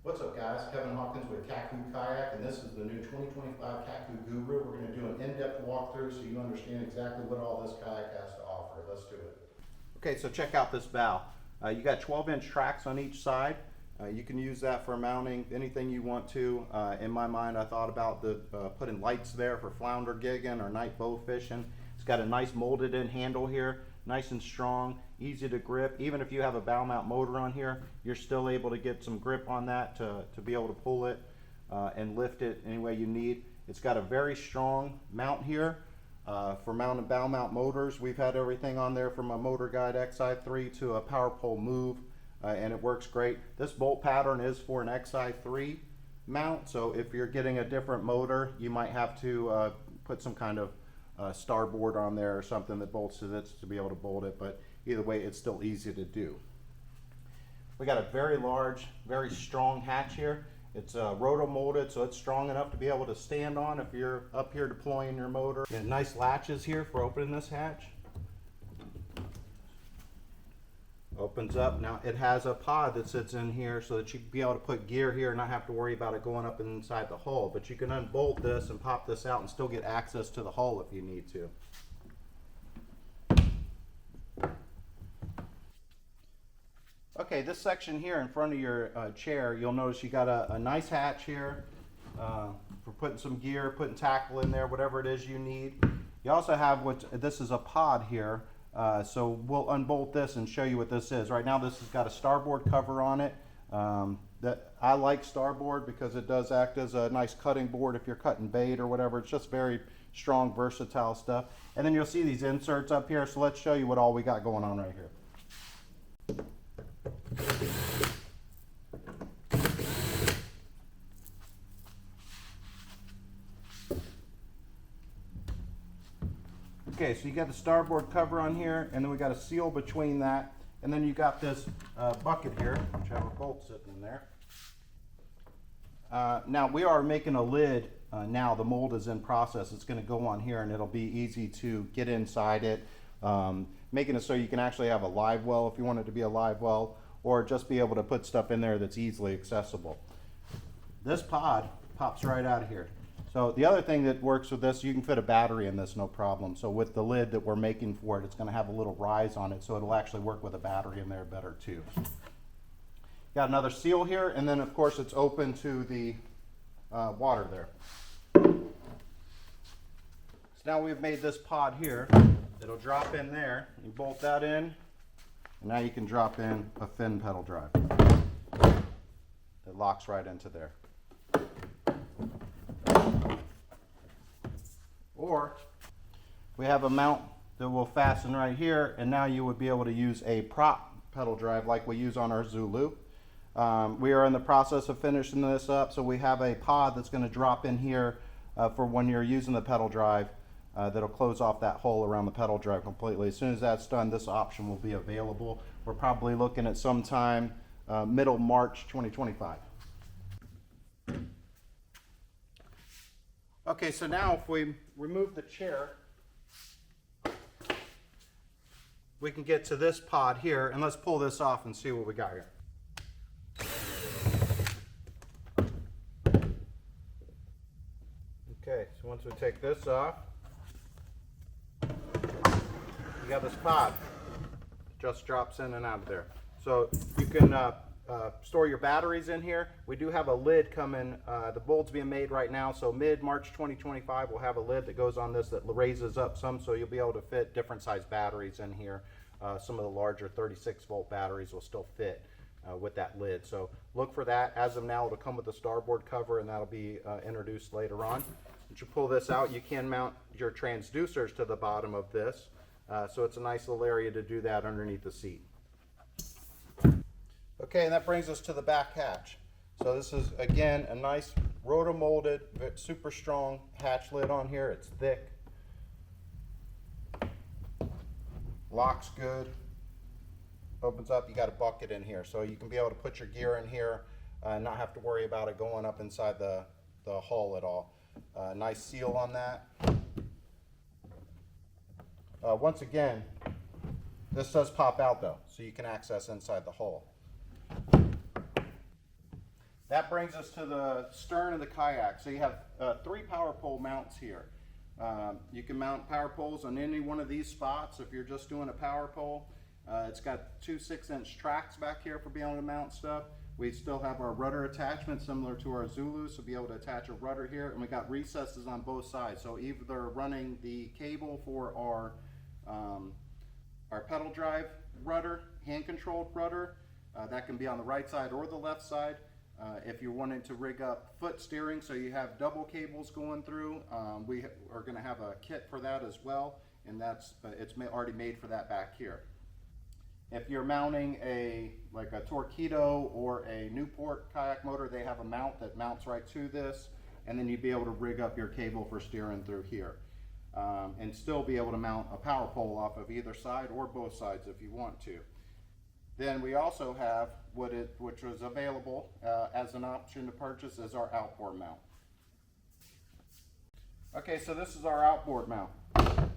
What's up guys, Kevin Hawkins with Kaku Kayak, and this is the new 2025 Kaku Guru. We're going to do an in-depth walkthrough so you understand exactly what all this kayak has to offer. Let's do it. Okay, so check out this bow. You got 12-inch tracks on each side. You can use that for mounting anything you want to. In my mind, I thought about putting lights there for flounder gigging or night bow fishing. It's got a nice molded in handle here, nice and strong, easy to grip. Even if you have a bow mount motor on here, you're still able to get some grip on that to be able to pull it and lift it any way you need. It's got a very strong mount here for mounting bow mount motors. We've had everything on there from a Motor Guide XI3 to a Power Pole Move, and it works great. This bolt pattern is for an XI3 mount, so if you're getting a different motor, you might have to put some kind of starboard on there or something that bolts to this to be able to bolt it, but either way it's still easy to do. We got a very large, very strong hatch here. It's roto molded, so it's strong enough to be able to stand on if you're up here deploying your motor. And nice latches here for opening this hatch. Opens up. Now it has a pod that sits in here so that you can be able to put gear here and not have to worry about it going up inside the hull. But you can unbolt this and pop this out and still get access to the hull if you need to. Okay, this section here in front of your chair, you'll notice you got a nice hatch here for putting some gear, putting tackle in there, whatever it is you need. You also have this is a pod here. So we'll unbolt this and show you what this is. Right now this has got a starboard cover on it. I like starboard because it does act as a nice cutting board if you're cutting bait or whatever. It's just very strong, versatile stuff. And then you'll see these inserts up here. So let's show you what all we got going on right here. Okay, so you got the starboard cover on here, and then we got a seal between that, and then you got this bucket here, which have a bolt sitting in there. Now we are making a lid. Now the mold is in process. It's going to go on here, and it'll be easy to get inside it, making it so you can actually have a live well if you want it to be a live well, or just be able to put stuff in there that's easily accessible. This pod pops right out of here. So the other thing that works with this, you can fit a battery in this no problem. So with the lid that we're making for it, it's going to have a little rise on it, so it'll actually work with a battery in there better too. Got another seal here, and then of course it's open to the water there. So now we've made this pod here. It'll drop in there. You bolt that in, and now you can drop in a fin pedal drive. It locks right into there. Or we have a mount that will fasten right here, and now you would be able to use a prop pedal drive like we use on our Zulu. We are in the process of finishing this up, so we have a pod that's going to drop in here for when you're using the pedal drive that'll close off that hole around the pedal drive completely. As soon as that's done, this option will be available. We're probably looking at sometime middle March 2025. Okay, so now if we remove the chair, we can get to this pod here, and let's pull this off and see what we got here. Okay, so once we take this off, you got this pod. Just drops in and out of there. So you can store your batteries in here. We do have a lid coming. The mold's being made right now, so mid-March 2025 we'll have a lid that goes on this that raises up some, so you'll be able to fit different size batteries in here. Some of the larger 36-volt batteries will still fit with that lid, so look for that. As of now, it'll come with the starboard cover, and that'll be introduced later on. Once you pull this out, you can mount your transducers to the bottom of this, so it's a nice little area to do that underneath the seat. Okay, and that brings us to the back hatch. So this is, again, a nice roto-molded, super strong hatch lid on here. It's thick. Locks good. Opens up, you got a bucket in here. So you can be able to put your gear in here and not have to worry about it going up inside the hull at all. Nice seal on that. Once again, this does pop out though, so you can access inside the hull. that brings us to the stern of the kayak. So you have 3 power pole mounts here. You can mount power poles on any one of these spots if you're just doing a power pole. It's got 2 6-inch tracks back here for being able to mount stuff. We still have our rudder attachment similar to our Zulu, so be able to attach a rudder here, and we got recesses on both sides. So either running the cable for our pedal drive rudder, hand controlled rudder, that can be on the right side or the left side. If you're wanting to rig up foot steering, so you have double cables going through, we are going to have a kit for that as well, and it's already made for that back here. If you're mounting like a Torpedo or a Newport kayak motor, they have a mount that mounts right to this, and then you'd be able to rig up your cable for steering through here, and still be able to mount a power pole off of either side or both sides if you want to. Then we also have which was available as an option to purchase, is our outboard mount. Okay, so this is our outboard mount.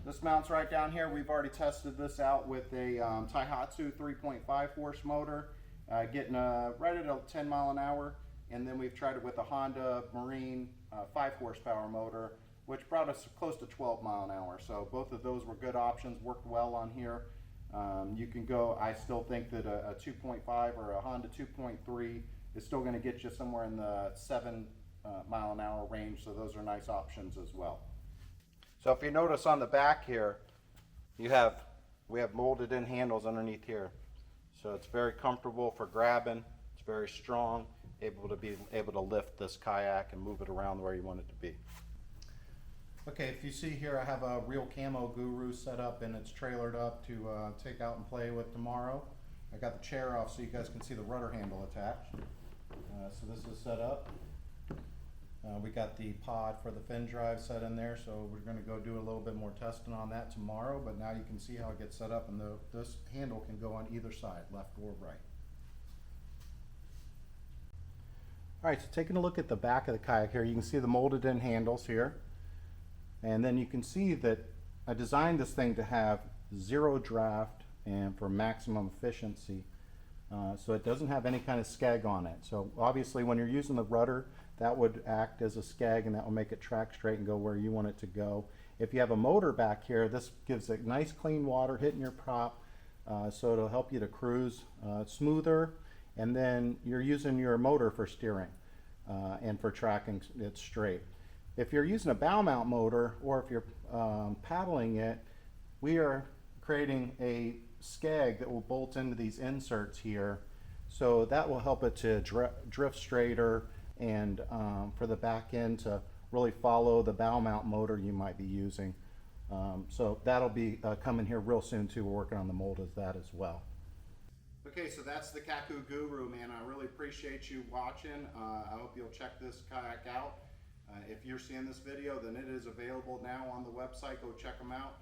This mounts right down here. We've already tested this out with a Daihatsu 3.5 horse motor, getting right at a 10 mile an hour. And then we've tried it with a Honda Marine 5 horsepower motor, which brought us close to 12 mile an hour. So both of those were good options, worked well on here. You can go, I still think that a 2.5 or a Honda 2.3 is still going to get you somewhere in the 7 mile an hour range. So those are nice options as well. So if you notice on the back here, we have molded in handles underneath here. So it's very comfortable for grabbing. It's very strong, able to lift this kayak and move it around where you want it to be. Okay, if you see here, I have a real camo Guru set up, and it's trailered up to take out and play with tomorrow. I got the chair off so you guys can see the rudder handle attached. So this is set up. We got the pod for the fin drive set in there, so we're going to go do a little bit more testing on that tomorrow, but now you can see how it gets set up, and this handle can go on either side, left or right. All right, so taking a look at the back of the kayak here, you can see the molded in handles here, and then you can see that I designed this thing to have 0 draft and for maximum efficiency, so it doesn't have any kind of skeg on it. So obviously when you're using the rudder, that would act as a skeg, and that will make it track straight and go where you want it to go. If you have a motor back here, this gives it nice clean water hitting your prop, so it'll help you to cruise smoother, and then you're using your motor for steering and for tracking it straight. If you're using a bow mount motor, or if you're paddling it, we are creating a skeg that will bolt into these inserts here, so that will help it to drift straighter, and for the back end to really follow the bow mount motor you might be using. So that'll be coming here real soon too. We're working on the mold of that as well. Okay, so that's the Kaku Guru, man. I really appreciate you watching. I hope you'll check this kayak out. If you're seeing this video, then it is available now on the website. Go check them out.